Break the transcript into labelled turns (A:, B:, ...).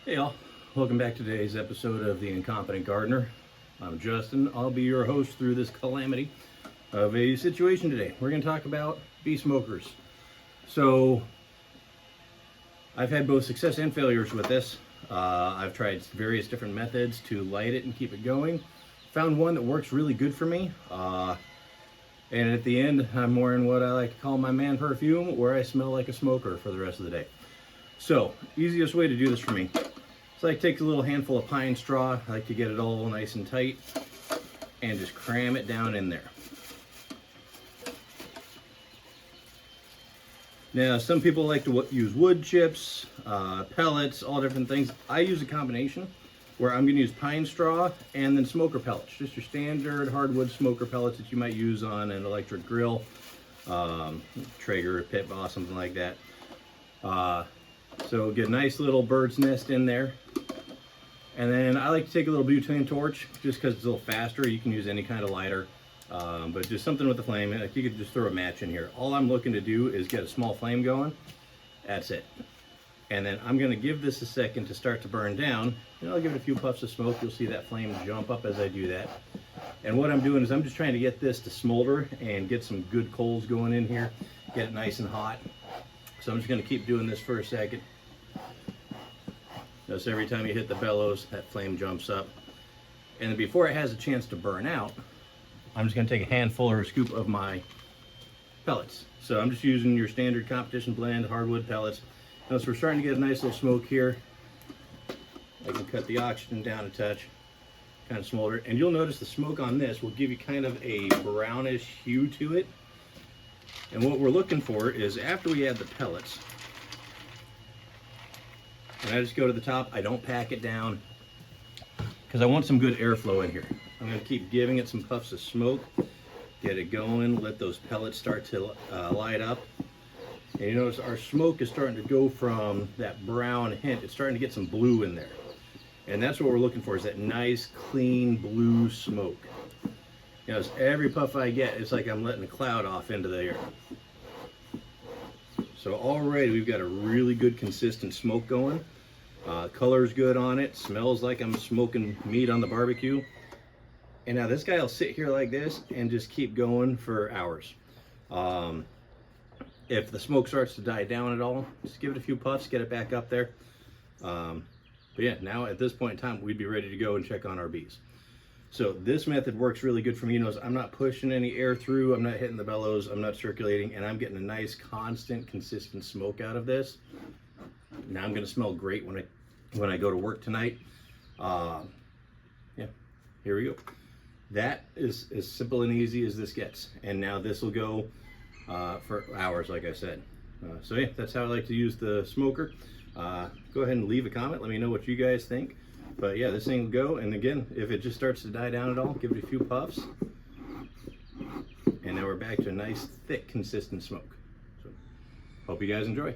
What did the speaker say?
A: Hey all, welcome back to today's episode of The Incompetent Gardener. I'm Justin. I'll be your host through this calamity of a situation today. We're going to talk about bee smokers. So, I've had both success and failures with this. I've tried various different methods to light it and keep it going. Found one that works really good for me. And at the end, I'm wearing what I like to call my man perfume, where I smell like a smoker for the rest of the day. So, easiest way to do this for me. So I take a little handful of pine straw, I like to get it all nice and tight, and just cram it down in there. Now some people like to use wood chips, pellets, all different things. I use a combination where I'm going to use pine straw and then smoker pellets, just your standard hardwood smoker pellets that you might use on an electric grill, Traeger, Pit Boss, something like that. So get a nice little bird's nest in there. And then I like to take a little butane torch just because it's a little faster. You can use any kind of lighter, but just something with the flame. Like you could just throw a match in here. All I'm looking to do is get a small flame going. That's it. And then I'm going to give this a second to start to burn down. And I'll give it a few puffs of smoke. You'll see that flame jump up as I do that. And what I'm doing is I'm just trying to get this to smolder and get some good coals going in here. Get it nice and hot. So I'm just going to keep doing this for a second. Notice every time you hit the bellows, that flame jumps up. And then before it has a chance to burn out, I'm just going to take a handful or a scoop of my pellets. So I'm just using your standard competition blend hardwood pellets. Notice we're starting to get a nice little smoke here. I can cut the oxygen down a touch, kind of smolder. And you'll notice the smoke on this will give you kind of a brownish hue to it. And what we're looking for is after we add the pellets, and I just go to the top, I don't pack it down because I want some good airflow in here. I'm going to keep giving it some puffs of smoke, get it going, let those pellets start to light up. And you notice our smoke is starting to go from that brown hint, it's starting to get some blue in there. And that's what we're looking for, is that nice, clean, blue smoke. You know, every puff I get, it's like I'm letting a cloud off into the air. So already we've got a really good consistent smoke going. Color's good on it, smells like I'm smoking meat on the barbecue. And now this guy will sit here like this and just keep going for hours. If the smoke starts to die down at all, just give it a few puffs, get it back up there. But yeah, now at this point in time, we'd be ready to go and check on our bees. So this method works really good for me. You know, I'm not pushing any air through, I'm not hitting the bellows, I'm not circulating, and I'm getting a nice, constant, consistent smoke out of this. Now I'm gonna smell great when I go to work tonight. Yeah, here we go. That is as simple and easy as this gets. And now this will go for hours, like I said. So yeah, that's how I like to use the smoker. Go ahead and leave a comment, let me know what you guys think. But yeah, this thing will go, and again, if it just starts to die down at all, give it a few puffs. And now we're back to a nice, thick, consistent smoke. So, hope you guys enjoy.